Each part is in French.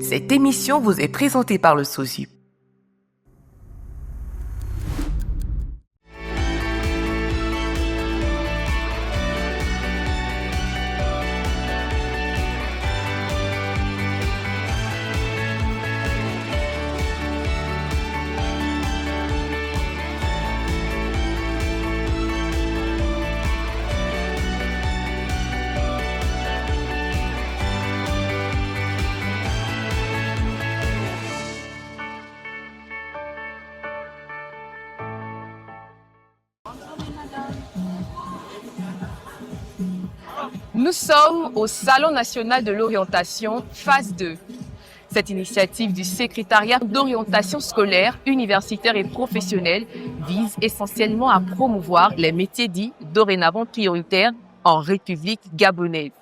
Cette émission vous est présentée par le SOSUP. Nous sommes au Salon national de l'orientation, phase 2. Cette initiative du secrétariat d'orientation scolaire, universitaire et professionnelle vise essentiellement à promouvoir les métiers dits dorénavant prioritaires en République gabonaise.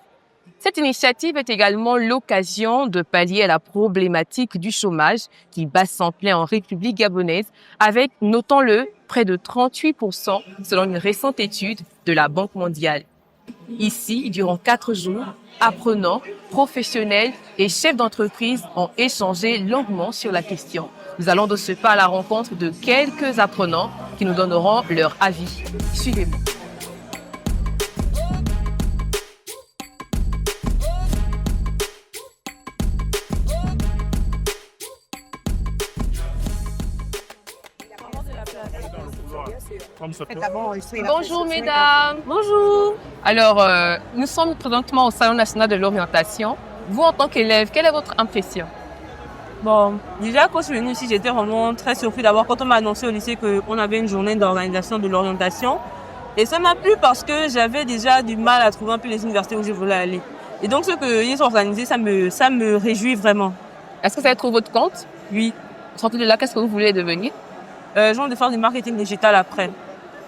Cette initiative est également l'occasion de pallier à la problématique du chômage qui bat son plein en République gabonaise avec, notons-le, près de 38% selon une récente étude de la Banque mondiale. Ici, durant 4 jours, apprenants, professionnels et chefs d'entreprise ont échangé longuement sur la question. Nous allons de ce pas à la rencontre de quelques apprenants qui nous donneront leur avis. Suivez-moi. Bonjour mesdames. Bonjour. Alors, nous sommes présentement au Salon national de l'orientation. Vous, en tant qu'élève, quelle est votre impression? Bon, déjà quand je suis venue ici, j'étais vraiment très surpris d'avoir quand on m'a annoncé au lycée qu'on avait une journée d'organisation de l'orientation. Et ça m'a plu parce que j'avais déjà du mal à trouver un peu les universités où je voulais aller. Et donc ce qu'ils ont organisé, ça me réjouit vraiment. Est-ce que vous avez trouvé votre compte? Oui. Sortez de là, qu'est-ce que vous voulez devenir? J'ai envie de faire du marketing digital après.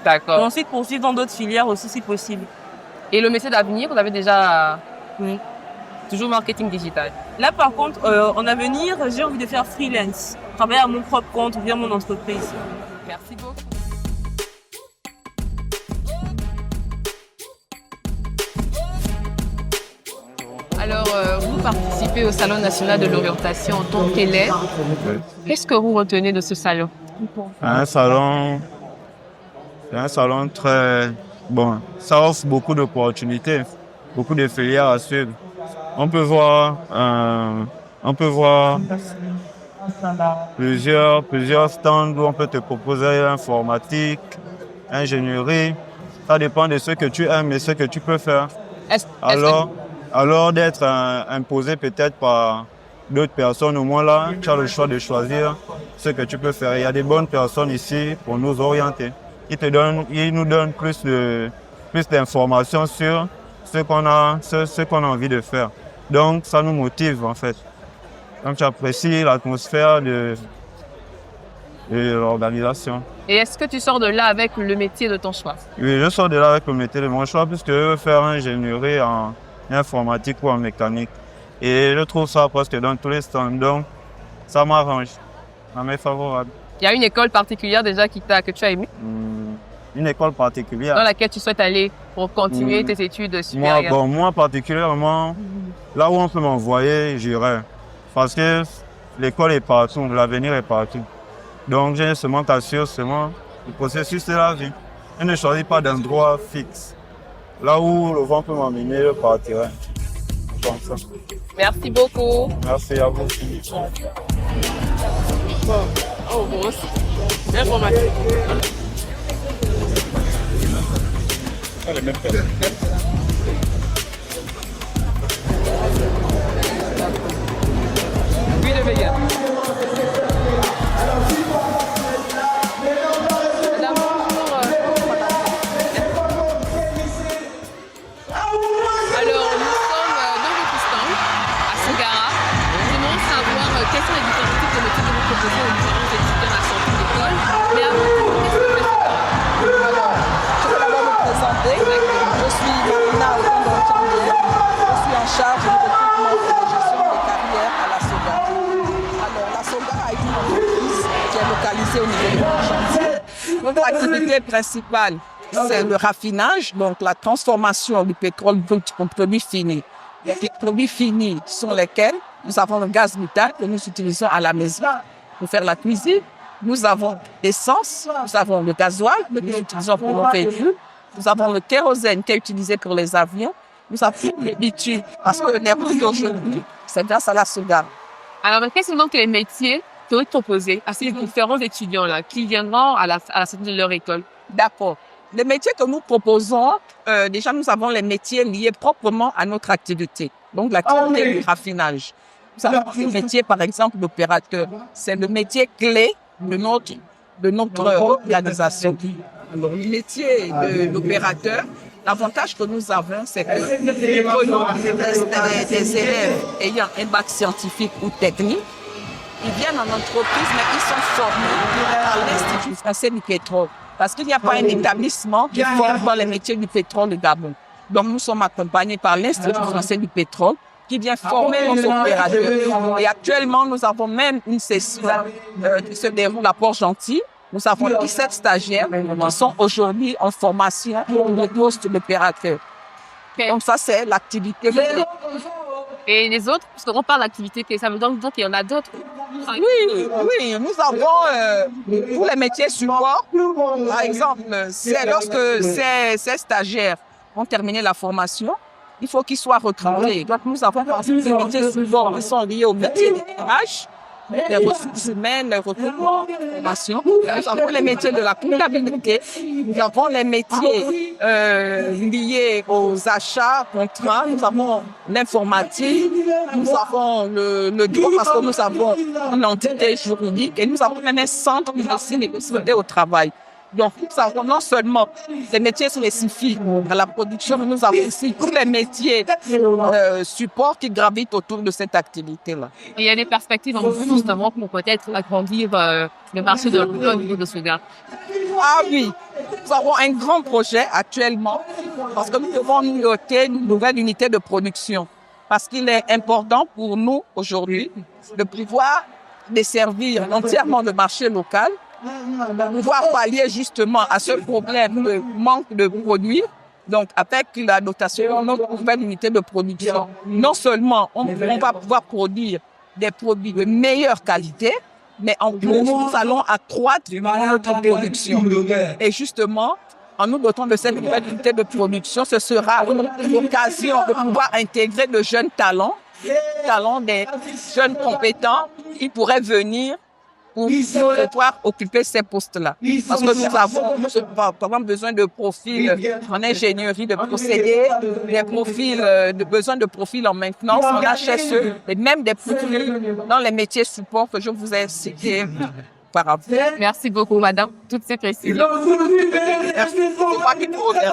D'accord. Et ensuite poursuivre dans d'autres filières aussi si possible. Et le métier d'avenir, vous avez déjà... Oui. Toujours marketing digital. Là par contre, en avenir, j'ai envie de faire freelance. Travailler à mon propre compte, ouvrir mon entreprise. Merci beaucoup. Alors, vous participez au Salon national de l'orientation en tant qu'élève. Oui. Qu'est-ce que vous retenez de ce salon? C'est un salon très bon. Ça offre beaucoup d'opportunités, beaucoup de filières à suivre. On peut voir plusieurs stands où on peut te proposer informatique, ingénierie. Ça dépend de ce que tu aimes et ce que tu peux faire. Alors d'être imposé peut-être par d'autres personnes, au moins là, tu as le choix de choisir ce que tu peux faire. Il y a des bonnes personnes ici pour nous orienter. Ils nous donnent plus d'informations sur ce qu'on a envie de faire. Donc ça nous motive en fait. Donc j'apprécie l'atmosphère de l'organisation. Et est-ce que tu sors de là avec le métier de ton choix? Oui, je sors de là avec le métier de mon choix puisque je veux faire ingénierie en informatique ou en mécanique. Et je trouve ça presque dans tous les stands. Donc ça m'arrange, ça m'est favorable. Il y a une école particulière déjà que tu as aimée? Une école particulière. Dans laquelle tu souhaites aller pour continuer tes études supérieures? Moi particulièrement, là où on peut m'envoyer, j'irai. Parce que l'école est partout, l'avenir est partout. Donc j'ai seulement t'assure, le processus de la vie. Je ne choisis pas d'endroit fixe. Là où le vent peut m'emmener, je partirai. Comme ça. Merci beaucoup. Merci à vous. Oh, bon aussi. Informatique. Oui, le vegan. Madame, bonjour. Alors, nous sommes dans votre stand, à Sogara. Nous voulons savoir quels sont les différents types de métiers que vous proposez aux différents étudiants à la sortie d'école. Mais avant tout, qu'est-ce que vous faites? Alors, je vais d'abord me présenter. Je suis Marina Okondo-Chandier. Je suis en charge du recrutement et de gestion des carrières à la Sogara. Alors, la Sogara est une entreprise qui est localisée au niveau de Chantier. Notre activité principale, c'est le raffinage, donc la transformation du pétrole brut en produits finis. Les produits finis sont lesquels? Nous avons le gaz méthane que nous utilisons à la maison pour faire la cuisine. Nous avons l'essence, nous avons le gasoil que nous utilisons pour nos véhicules. Nous avons le kérosène qui est utilisé pour les avions. Nous avons le bitume parce que les routes d'aujourd'hui, c'est grâce à la sauvegarde. Alors, quels sont donc les métiers que vous proposez à ces différents étudiants-là qui viendront à la sortie de leur école? D'accord. Les métiers que nous proposons, déjà nous avons les métiers liés proprement à notre activité. Donc l'activité du raffinage. Nous avons le métier par exemple d'opérateur. C'est le métier clé de notre organisation. Alors, le métier de l'opérateur, l'avantage que nous avons, c'est que des élèves ayant un bac scientifique ou technique, ils viennent en entreprise, mais ils sont formés par l'Institut français du pétrole. Parce qu'il n'y a pas un établissement qui forme dans les métiers du pétrole au Gabon. Donc, nous sommes accompagnés par l'Institut français du pétrole qui vient former nos opérateurs. Et actuellement, nous avons même une session qui se déroule à Port-Gentil. Nous avons 17 stagiaires qui sont aujourd'hui en formation pour le poste d'opérateur. Donc ça, c'est l'activité. Et les autres, parce qu'on parle d'activité, ça veut donc dire qu'il y en a d'autres. Oui, nous avons pour les métiers support, par exemple, c'est lorsque ces stagiaires ont terminé la formation, il faut qu'ils soient recrutés. Donc nous avons des métiers support qui sont liés au métier de RH, les ressources humaines, les recrutements, les formations. Nous avons les métiers de la comptabilité, nous avons les métiers liés aux achats, contrats, nous avons l'informatique, nous avons le droit parce que nous avons une entité juridique et nous avons même un centre de sécurité au travail. Donc, nous avons non seulement des métiers spécifiques à la production, mais nous avons aussi tous les métiers support qui gravitent autour de cette activité-là. Et il y a des perspectives en plus, justement, pour peut-être agrandir le marché de l'emploi au niveau de Sauvegarde. Ah oui, nous avons un grand projet actuellement parce que nous devons nous doter d'une nouvelle unité de production. Parce qu'il est important pour nous, aujourd'hui, de pouvoir desservir entièrement le marché local, pouvoir pallier justement à ce problème de manque de produits. Donc, avec la dotation de notre nouvelle unité de production, non seulement on va pouvoir produire des produits de meilleure qualité, mais en plus, nous allons accroître notre production. Et justement, en nous dotant de cette nouvelle unité de production, ce sera l'occasion de pouvoir intégrer de jeunes talents, des jeunes compétents qui pourraient venir pour pouvoir occuper ces postes-là. Parce que nous avons besoin de profils en ingénierie, de procédés, des profils, besoin de profils en maintenance, en HSE, et même des profils dans les métiers support que je vous ai cités auparavant. Merci beaucoup, madame, toutes ces précisions. Merci. C'est moi qui vous remercie.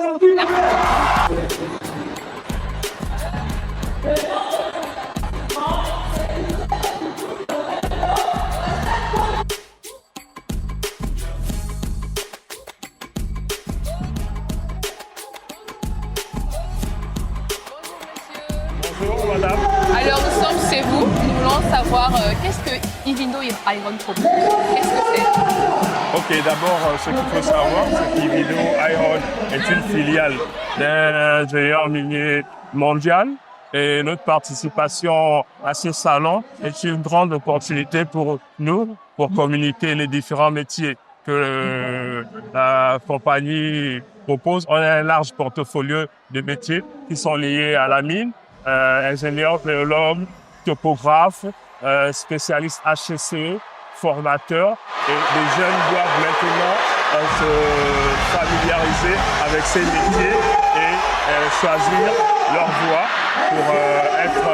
Madame. Alors, nous sommes chez vous. Nous voulons savoir qu'est-ce que Ivindo Iron propose. Qu'est-ce que c'est? Ok, d'abord, ce qu'il faut savoir, c'est qu'Ivindo Iron est une filiale d'un géant minier mondial. Et notre participation à ce salon est une grande opportunité pour nous, pour communiquer les différents métiers que la compagnie propose. On a un large portfolio de métiers qui sont liés à la mine. Ingénieur, géologue, topographe, spécialiste HSE, formateur. Et les jeunes doivent maintenant se familiariser avec ces métiers et choisir leur voie pour être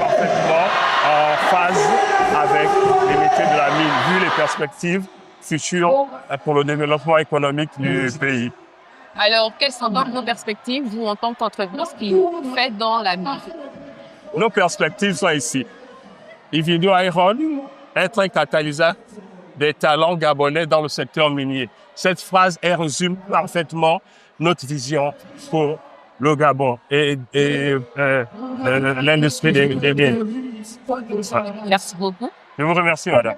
parfaitement en phase avec les métiers de la mine, vu les perspectives futures pour le développement économique du pays. Alors, quelles sont donc vos perspectives, vous, en tant qu'entreprise qui fait dans la mine? Nos perspectives sont ici. Ivindo Iron, être un catalyseur des talents gabonais dans le secteur minier. Cette phrase résume parfaitement notre vision pour le Gabon et l'industrie des mines. Merci beaucoup. Je vous remercie, madame.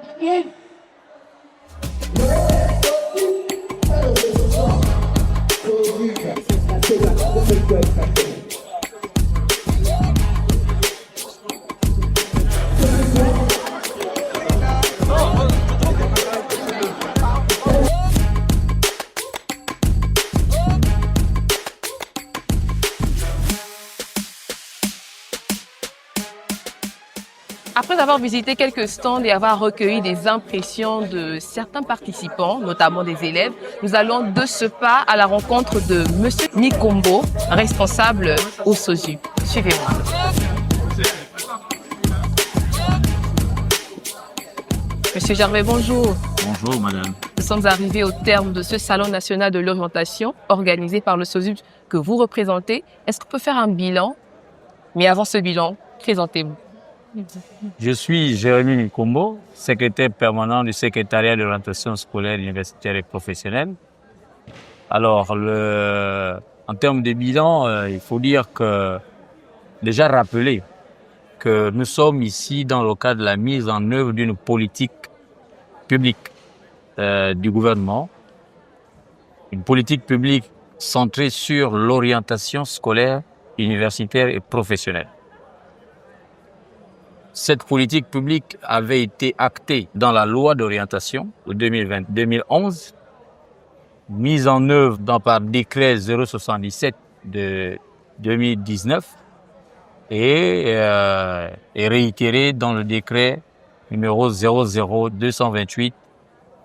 Après avoir visité quelques stands et avoir recueilli des impressions de certains participants, notamment des élèves, nous allons de ce pas à la rencontre de Monsieur Nikombo, responsable au SOSUP. Suivez-moi. Monsieur Gervais, bonjour. Bonjour madame. Nous sommes arrivés au terme de ce Salon national de l'orientation organisé par le SOSUP que vous représentez. Est-ce qu'on peut faire un bilan? Mais avant ce bilan, présentez-vous. Je suis Jérémy Nikombo, secrétaire permanent du secrétariat d'orientation scolaire, universitaire et professionnelle. Alors, en termes de bilan, il faut dire que, déjà rappeler que nous sommes ici dans le cadre de la mise en œuvre d'une politique publique du gouvernement, une politique publique centrée sur l'orientation scolaire, universitaire et professionnelle. Cette politique publique avait été actée dans la loi d'orientation de 2011, mise en œuvre par décret 077 de 2019 et réitérée dans le décret numéro 00228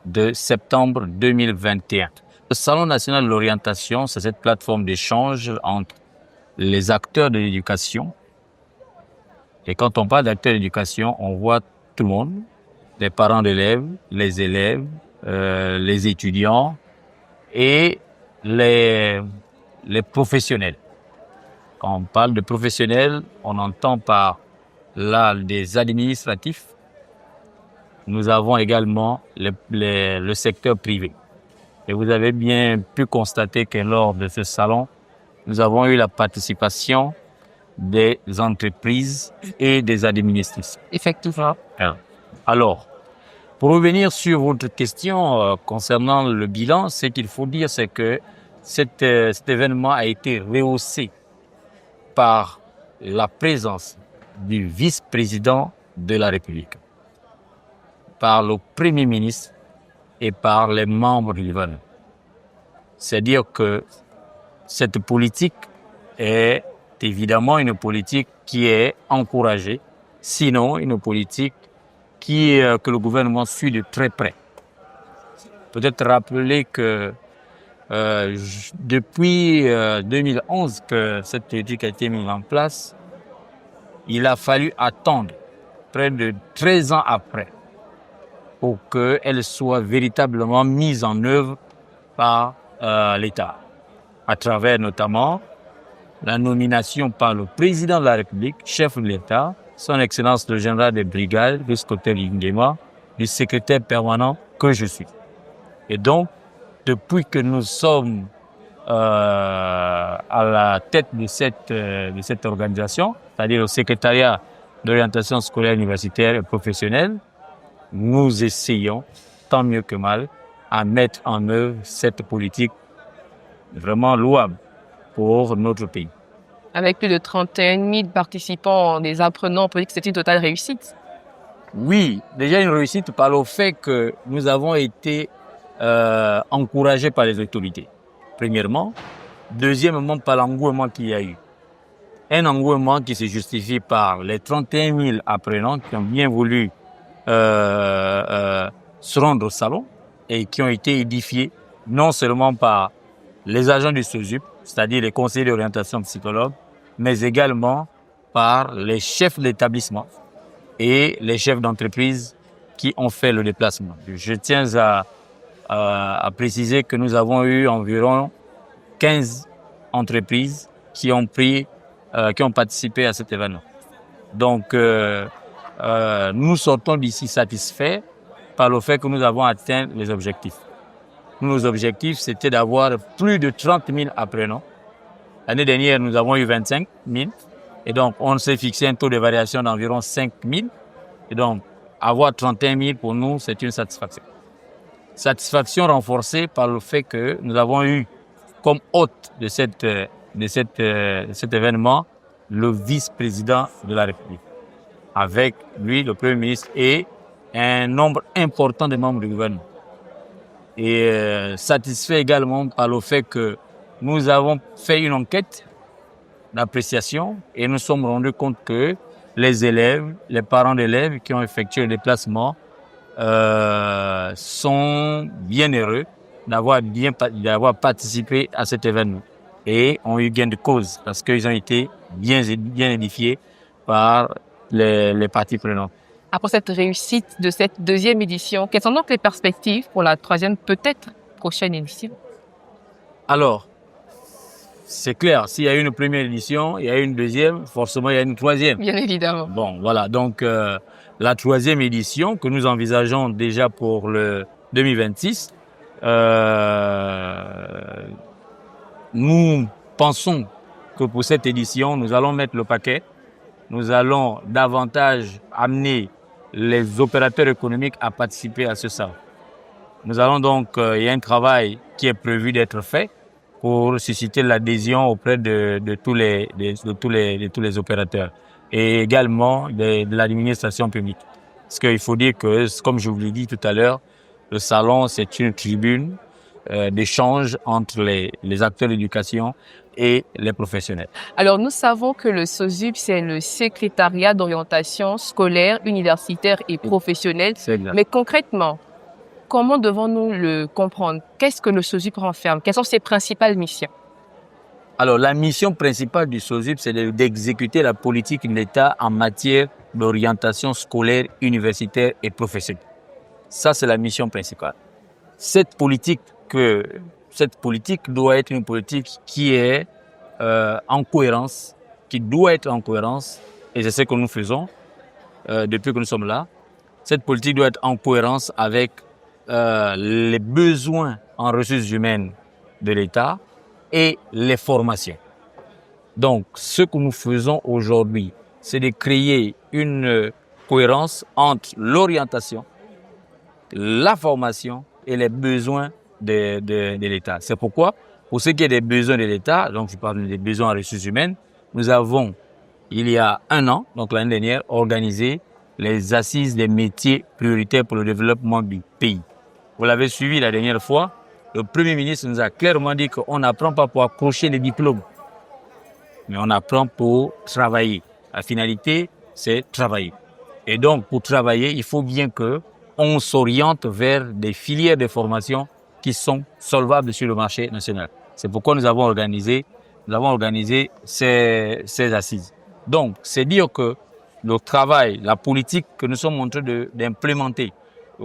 de septembre 2021. Le Salon national de l'orientation, c'est cette plateforme d'échange entre les acteurs de l'éducation. Et quand on parle d'acteurs d'éducation, on voit tout le monde, les parents d'élèves, les élèves, les étudiants et les professionnels. Quand on parle de professionnels, on entend par là des administratifs. Nous avons également le secteur privé. Et vous avez bien pu constater que lors de ce salon, nous avons eu la participation des entreprises et des administrations. Effectivement. Alors, pour revenir sur votre question concernant le bilan, ce qu'il faut dire, c'est que cet événement a été rehaussé par la présence du vice-président de la République, par le Premier ministre et par les membres du gouvernement. C'est-à-dire que cette politique est évidemment une politique qui est encouragée, sinon une politique que le gouvernement suit de très près. Peut-être rappeler que depuis 2011 que cette politique a été mise en place, il a fallu attendre près de 13 ans après pour qu'elle soit véritablement mise en œuvre par l'État, à travers notamment la nomination par le président de la République, chef de l'État, son Excellence le général des brigades, Riscotel Nguema, du secrétaire permanent que je suis. Et donc, depuis que nous sommes à la tête de cette organisation, c'est-à-dire le secrétariat d'orientation scolaire, universitaire et professionnelle, nous essayons, tant mieux que mal, à mettre en œuvre cette politique vraiment louable pour notre pays. Avec plus de 31 000 participants, des apprenants, on peut dire que c'est une totale réussite. Oui, déjà une réussite par le fait que nous avons été encouragés par les autorités, premièrement. Deuxièmement, par l'engouement qu'il y a eu. Un engouement qui se justifie par les 31 000 apprenants qui ont bien voulu se rendre au salon et qui ont été édifiés non seulement par les agents du SOSUP, c'est-à-dire les conseillers d'orientation psychologues, mais également par les chefs d'établissement et les chefs d'entreprise qui ont fait le déplacement. Je tiens à préciser que nous avons eu environ 15 entreprises qui ont participé à cet événement. Donc, nous sortons d'ici satisfaits par le fait que nous avons atteint les objectifs. Nos objectifs, c'était d'avoir plus de 30 000 apprenants. L'année dernière, nous avons eu 25 000. Et donc, on s'est fixé un taux de variation d'environ 5 000. Et donc, avoir 31 000 pour nous, c'est une satisfaction. Satisfaction renforcée par le fait que nous avons eu comme hôte de cet événement le vice-président de la République. Avec lui, le Premier ministre et un nombre important de membres du gouvernement. Et satisfait également par le fait que nous avons fait une enquête d'appréciation et nous sommes rendus compte que les élèves, les parents d'élèves qui ont effectué le déplacement sont bien heureux d'avoir participé à cet événement et ont eu gain de cause parce qu'ils ont été bien édifiés par les parties prenantes. Après cette réussite de cette deuxième édition, quelles sont donc les perspectives pour la troisième, peut-être prochaine édition? Alors, c'est clair, s'il y a une première édition, il y a une deuxième, forcément il y a une troisième. Bien évidemment. Bon, voilà, donc la troisième édition que nous envisageons déjà pour le 2026, nous pensons que pour cette édition, nous allons mettre le paquet, nous allons davantage amener les opérateurs économiques à participer à ce salon. Nous allons donc, il y a un travail qui est prévu d'être fait pour susciter l'adhésion auprès de tous les opérateurs et également de l'administration publique. Parce qu'il faut dire que, comme je vous l'ai dit tout à l'heure, le salon, c'est une tribune d'échange entre les acteurs d'éducation et les professionnels. Alors, nous savons que le SOSUP, c'est le secrétariat d'orientation scolaire, universitaire et professionnelle. Mais concrètement, comment devons-nous le comprendre? Qu'est-ce que le SOSUP renferme? Quelles sont ses principales missions? Alors, la mission principale du SOSUP, c'est d'exécuter la politique de l'État en matière d'orientation scolaire, universitaire et professionnelle. Ça, c'est la mission principale. Cette politique doit être une politique qui est en cohérence, qui doit être en cohérence, et c'est ce que nous faisons depuis que nous sommes là. Cette politique doit être en cohérence avec les besoins en ressources humaines de l'État et les formations. Donc, ce que nous faisons aujourd'hui, c'est de créer une cohérence entre l'orientation, la formation et les besoins de l'État. C'est pourquoi, pour ce qui est des besoins de l'État, donc je parle des besoins en ressources humaines, nous avons, il y a un an, donc l'année dernière, organisé les assises des métiers prioritaires pour le développement du pays. Vous l'avez suivi la dernière fois, le Premier ministre nous a clairement dit qu'on n'apprend pas pour accrocher les diplômes, mais on apprend pour travailler. La finalité, c'est travailler. Et donc, pour travailler, il faut bien qu'on s'oriente vers des filières de formation qui sont solvables sur le marché national. C'est pourquoi nous avons organisé ces assises. Donc, c'est dire que le travail, la politique que nous sommes en train d'implémenter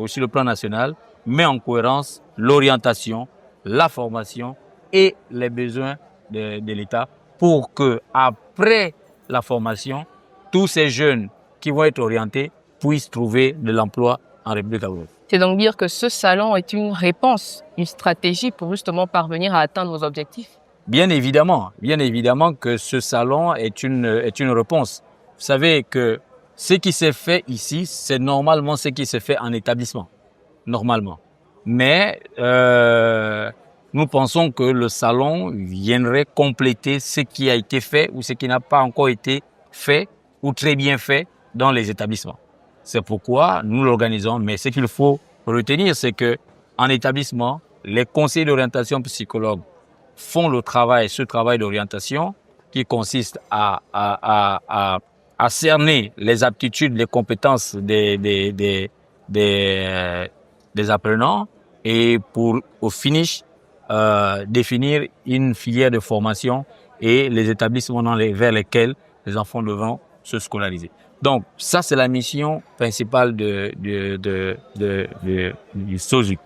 sur le plan national met en cohérence l'orientation, la formation et les besoins de l'État pour que, après la formation, tous ces jeunes qui vont être orientés puissent trouver de l'emploi en République Cameroun. C'est donc dire que ce salon est une réponse, une stratégie pour justement parvenir à atteindre vos objectifs? Bien évidemment que ce salon est une réponse. Vous savez que ce qui s'est fait ici, c'est normalement ce qui s'est fait en établissement, normalement. Mais nous pensons que le salon viendrait compléter ce qui a été fait ou ce qui n'a pas encore été fait ou très bien fait dans les établissements. C'est pourquoi nous l'organisons. Mais ce qu'il faut retenir, c'est que en établissement, les conseillers d'orientation psychologues font ce travail d'orientation qui consiste à cerner les aptitudes, les compétences des apprenants et pour, au finish, définir une filière de formation et les établissements vers lesquels les enfants devront se scolariser. Donc, ça, c'est la mission principale du SOSUP.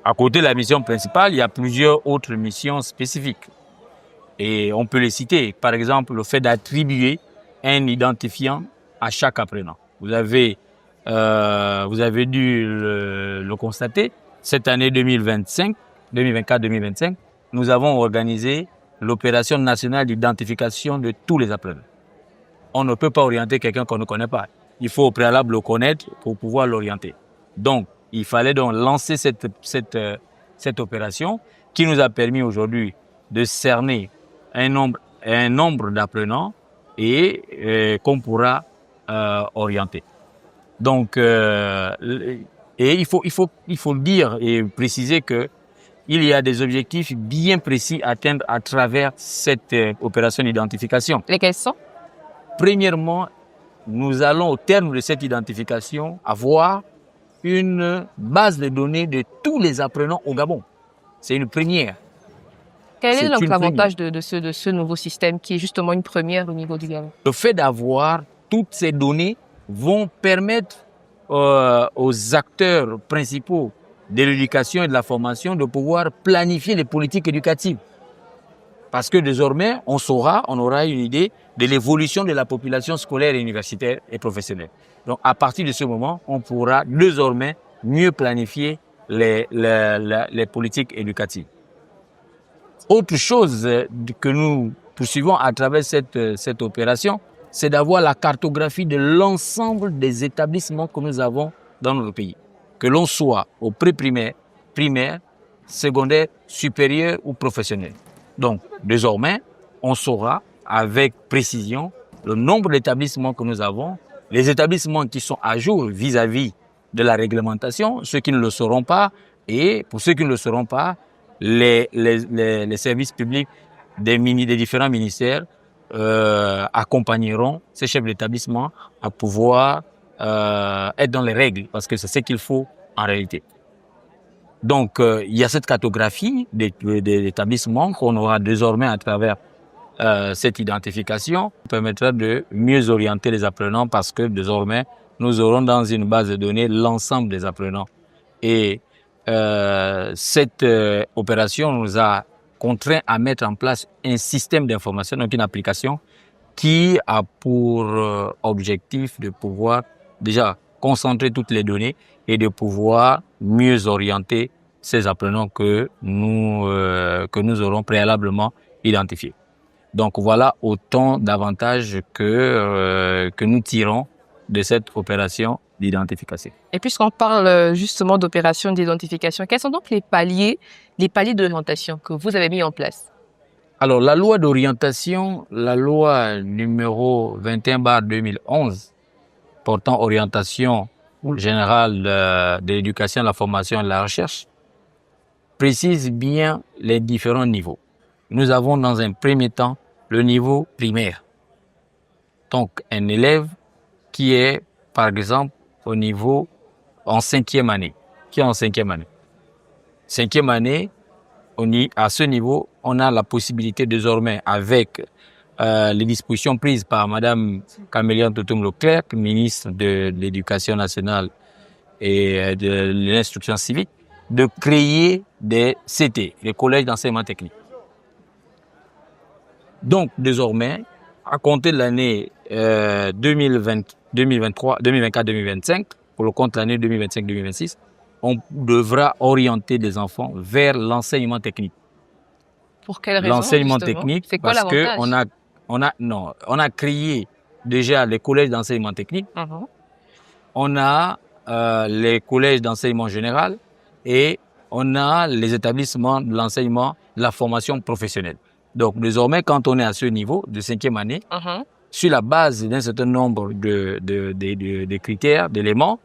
À côté de la mission principale, il y a plusieurs autres missions spécifiques. Et on peut les citer. Par exemple, le fait d'attribuer un identifiant à chaque apprenant. Vous avez dû le constater. Cette année 2024-2025, nous avons organisé l'opération nationale d'identification de tous les apprenants. On ne peut pas orienter quelqu'un qu'on ne connaît pas. Il faut au préalable le connaître pour pouvoir l'orienter. Donc, il fallait donc lancer cette opération qui nous a permis aujourd'hui de cerner un nombre d'apprenants et qu'on pourra orienter. Donc, et il faut le dire et préciser que il y a des objectifs bien précis à atteindre à travers cette opération d'identification. Lesquels sont? Premièrement, nous allons au terme de cette identification avoir une base de données de tous les apprenants au Gabon. C'est une première. Quel est C'est donc une l'avantage de ce nouveau système qui est justement une première au niveau du Gabon? Le fait d'avoir toutes ces données vont permettre aux acteurs principaux de l'éducation et de la formation de pouvoir planifier les politiques éducatives. Parce que désormais, on aura une idée de l'évolution de la population scolaire, universitaire et professionnelle. Donc, à partir de ce moment, on pourra désormais mieux planifier les politiques éducatives. Autre chose que nous poursuivons à travers cette opération, c'est d'avoir la cartographie de l'ensemble des établissements que nous avons dans notre pays. Que l'on soit au pré-primaire, primaire, secondaire, supérieur ou professionnel. Donc, désormais, on saura avec précision le nombre d'établissements que nous avons, les établissements qui sont à jour vis-à-vis de la réglementation, ceux qui ne le seront pas, et pour ceux qui ne le seront pas, les services publics des différents ministères accompagneront ces chefs d'établissement à pouvoir être dans les règles, parce que c'est ce qu'il faut en réalité. Donc, il y a cette cartographie des établissements qu'on aura désormais à travers cette identification, qui permettra de mieux orienter les apprenants parce que désormais, nous aurons dans une base de données l'ensemble des apprenants. Et cette opération nous a contraint à mettre en place un système d'information, donc une application qui a pour objectif de pouvoir déjà concentrer toutes les données et de pouvoir mieux orienter ces apprenants que nous aurons préalablement identifiés. Donc voilà autant d'avantages que nous tirons de cette opération d'identification. Et puisqu'on parle justement d'opération d'identification, quels sont donc les paliers d'orientation que vous avez mis en place? Alors la loi d'orientation, la loi numéro 21/2011, portant orientation générale de l'éducation, de la formation et de la recherche, précise bien les différents niveaux. Nous avons dans un premier temps le niveau primaire. Donc un élève qui est, par exemple, au niveau en 5e année. Qui est en 5e année. 5e année, à ce niveau, on a la possibilité désormais, avec les dispositions prises par Madame Camélia Toutoum-Leclerc, ministre de l'Éducation nationale et de l'instruction civique, de créer des CT, les collèges d'enseignement technique. Donc, désormais, à compter de l'année 2024-2025, pour le compte de l'année 2025-2026, on devra orienter des enfants vers l'enseignement technique. Pour quelle raison? L'enseignement technique, c'est quoi parce que l'avantage? on a créé déjà les collèges d'enseignement technique, on a les collèges d'enseignement général et on a les établissements de l'enseignement de la formation professionnelle. Donc désormais, quand on est à ce niveau de 5e année, sur la base d'un certain nombre de critères, d'éléments,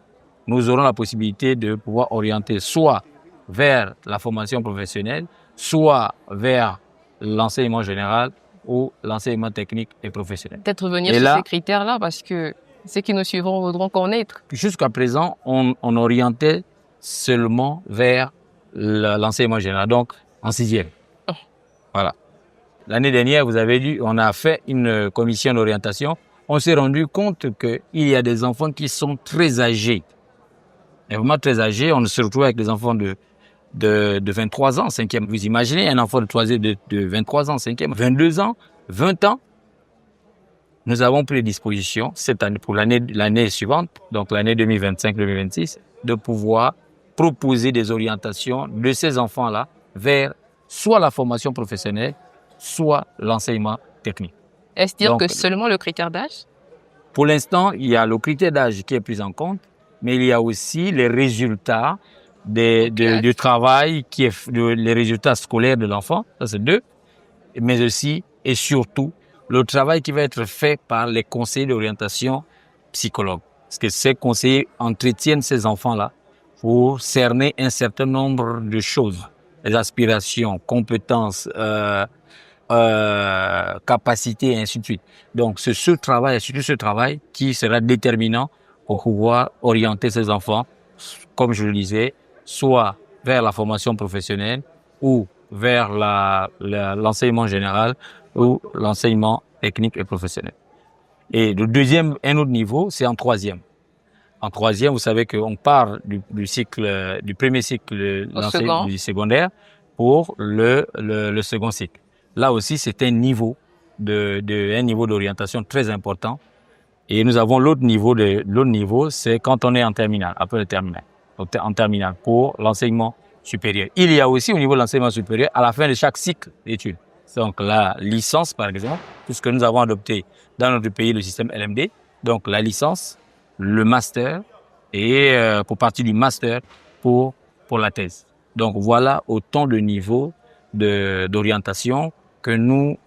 nous aurons la possibilité de pouvoir orienter soit vers la formation professionnelle, soit vers l'enseignement général ou l'enseignement technique et professionnel. Peut-être revenir sur ces critères-là, parce que ceux qui nous suivront voudront connaître. Jusqu'à présent, on orientait seulement vers l'enseignement général, donc en 6e. Voilà. L'année dernière, vous avez vu, on a fait une commission d'orientation. On s'est rendu compte qu'il y a des enfants qui sont très âgés. Et vraiment très âgés. On se retrouve avec des enfants de 23 ans, 5e. Vous imaginez un enfant de 3e de 23 ans, 5e, 22 ans, 20 ans. Nous avons pris les dispositions cette année, pour l'année suivante, donc l'année 2025-2026, de pouvoir proposer des orientations de ces enfants-là vers soit la formation professionnelle, soit l'enseignement technique. Est-ce dire que seulement le critère d'âge? Pour l'instant, il y a le critère d'âge qui est pris en compte, mais il y a aussi les résultats du travail, les résultats scolaires de l'enfant, ça c'est 2, mais aussi et surtout le travail qui va être fait par les conseillers d'orientation psychologues. Parce que ces conseillers entretiennent ces enfants-là pour cerner un certain nombre de choses, les aspirations, compétences, capacités et ainsi de suite. Donc c'est ce travail, surtout ce travail qui sera déterminant pour pouvoir orienter ces enfants, comme je le disais, soit vers la formation professionnelle ou vers l'enseignement général ou l'enseignement technique et professionnel. Et le deuxième, un autre niveau, c'est en troisième. En troisième, vous savez qu'on part du cycle, du premier cycle du secondaire pour le second cycle. Là aussi, c'est un niveau un niveau d'orientation très important. Et nous avons l'autre niveau, c'est quand on est en terminale, après le terminal, en terminale pour l'enseignement supérieur. Il y a aussi au niveau de l'enseignement supérieur, à la fin de chaque cycle d'études. Donc la licence, par exemple, puisque nous avons adopté dans notre pays le système LMD, donc la licence, le master et pour partie du master pour la thèse. Donc voilà autant de niveaux d'orientation que nous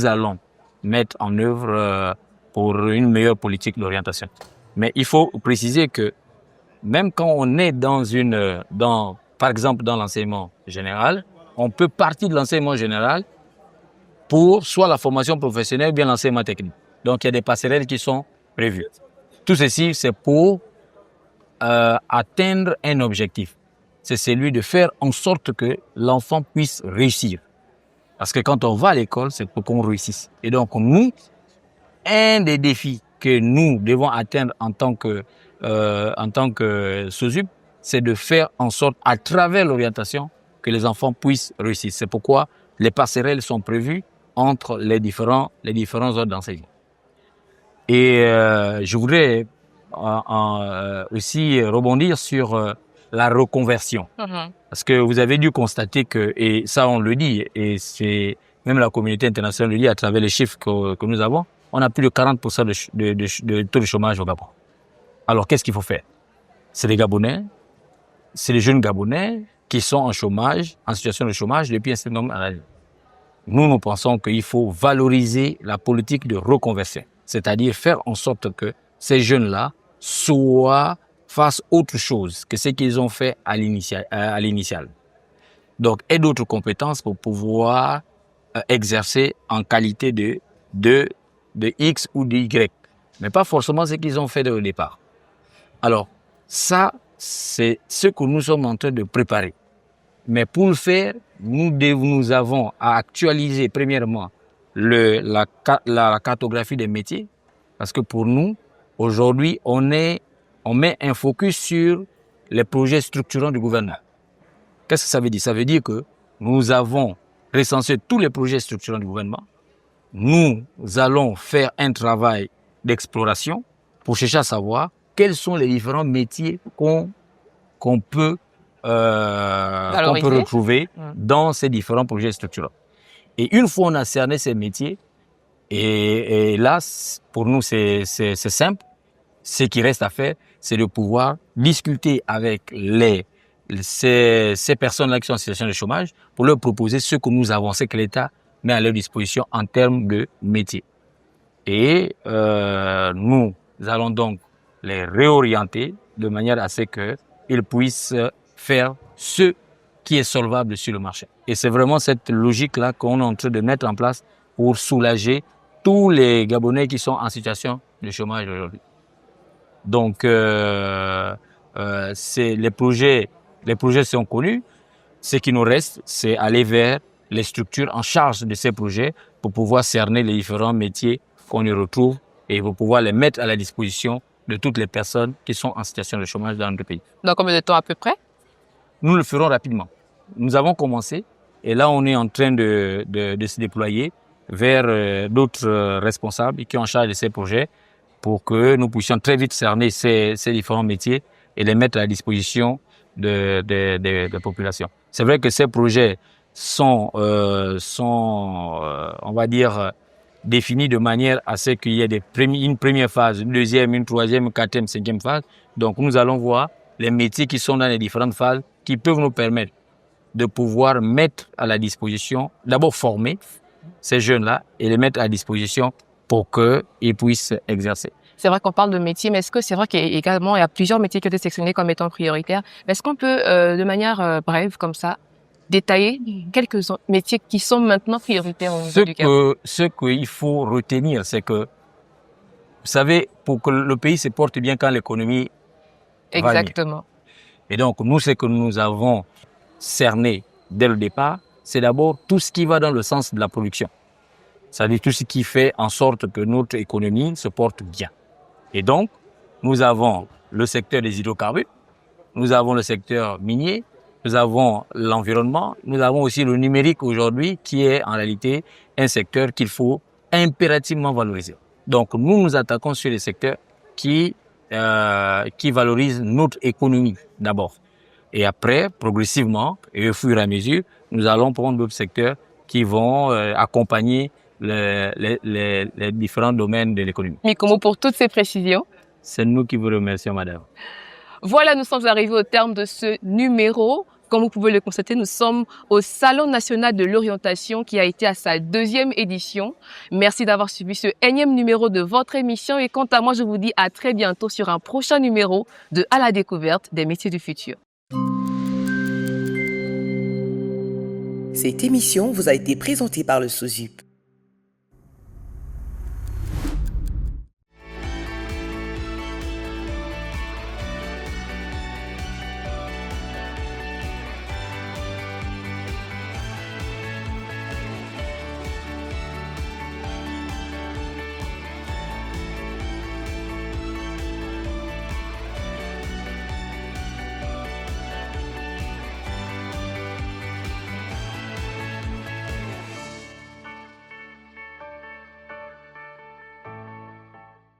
allons mettre en œuvre pour une meilleure politique d'orientation. Mais il faut préciser que même quand on est par exemple dans l'enseignement général, on peut partir de l'enseignement général pour soit la formation professionnelle ou bien l'enseignement technique. Donc il y a des passerelles qui sont prévues. Tout ceci, c'est pour atteindre un objectif. C'est celui de faire en sorte que l'enfant puisse réussir. Parce que quand on va à l'école, c'est pour qu'on réussisse. Et donc, nous, un des défis que nous devons atteindre en tant que SOSUP, c'est de faire en sorte, à travers l'orientation, que les enfants puissent réussir. C'est pourquoi les passerelles sont prévues entre les différents ordres d'enseignement. Et je voudrais aussi rebondir sur la reconversion. Parce que vous avez dû constater que, et ça on le dit, et c'est même la communauté internationale le dit à travers les chiffres que nous avons, on a plus de 40% de taux de chômage au Gabon. Alors qu'est-ce qu'il faut faire? C'est les Gabonais, c'est les jeunes Gabonais qui sont en chômage, en situation de chômage depuis un certain nombre d'années. Nous pensons qu'il faut valoriser la politique de reconversion, c'est-à-dire faire en sorte que ces jeunes-là fassent autre chose que ce qu'ils ont fait à l'initial. Donc, aient d'autres compétences pour pouvoir exercer en qualité de X ou de Y, mais pas forcément ce qu'ils ont fait au départ. Alors, ça, c'est ce que nous sommes en train de préparer. Mais pour le faire, nous avons à actualiser premièrement la cartographie des métiers, parce que pour nous, aujourd'hui, on met un focus sur les projets structurants du gouvernement. Qu'est-ce que ça veut dire? Ça veut dire que nous avons recensé tous les projets structurants du gouvernement. Nous allons faire un travail d'exploration pour chercher à savoir quels sont les différents métiers qu'on peut retrouver dans ces différents projets structurants. Et une fois on a cerné ces métiers, et là, pour nous, c'est simple. Ce qui reste à faire, c'est de pouvoir discuter avec ces personnes-là qui sont en situation de chômage pour leur proposer ce que nous avons, ce que l'État met à leur disposition en termes de métier. Et nous allons donc les réorienter de manière à ce qu'ils puissent faire ce qui est solvable sur le marché. Et c'est vraiment cette logique-là qu'on est en train de mettre en place pour soulager tous les Gabonais qui sont en situation de chômage aujourd'hui. Donc, les projets sont connus. Ce qui nous reste, c'est aller vers les structures en charge de ces projets pour pouvoir cerner les différents métiers qu'on y retrouve et pour pouvoir les mettre à la disposition de toutes les personnes qui sont en situation de chômage dans notre pays. Dans combien de temps à peu près? Nous le ferons rapidement. Nous avons commencé et là, on est en train de se déployer vers d'autres responsables qui sont en charge de ces projets pour que nous puissions très vite cerner ces différents métiers et les mettre à la disposition des populations. C'est vrai que ces projets sont on va dire, définis de manière à ce qu'il y ait une première phase, une deuxième, une troisième, une quatrième, cinquième phase. Donc nous allons voir les métiers qui sont dans les différentes phases qui peuvent nous permettre de pouvoir mettre à la disposition, d'abord former ces jeunes-là et les mettre à la disposition pour qu'ils puissent exercer. C'est vrai qu'on parle de métiers, mais est-ce que c'est vrai qu'il y a plusieurs métiers qui ont été sélectionnés comme étant prioritaires? Mais est-ce qu'on peut, de manière brève, comme ça, détailler quelques métiers qui sont maintenant prioritaires au niveau du Cameroun? Ce qu'il faut retenir, c'est que, vous savez, pour que le pays se porte bien quand l'économie va bien. Exactement. Et donc, nous, ce que nous avons cerné dès le départ, c'est d'abord tout ce qui va dans le sens de la production. C'est-à-dire tout ce qui fait en sorte que notre économie se porte bien. Et donc, nous avons le secteur des hydrocarbures, nous avons le secteur minier, nous avons l'environnement, nous avons aussi le numérique aujourd'hui qui est en réalité un secteur qu'il faut impérativement valoriser. Donc, nous nous attaquons sur les secteurs qui valorisent notre économie d'abord. Et après, progressivement, et au fur et à mesure, nous allons prendre d'autres secteurs qui vont accompagner les différents domaines de l'économie. Mikomo, pour toutes ces précisions. C'est nous qui vous remercions, madame. Voilà, nous sommes arrivés au terme de ce numéro. Comme vous pouvez le constater, nous sommes au Salon national de l'orientation qui a été à sa 2e édition. Merci d'avoir suivi ce énième numéro de votre émission. Et quant à moi, je vous dis à très bientôt sur un prochain numéro de À la découverte des métiers du futur. Cette émission vous a été présentée par le SOSUP.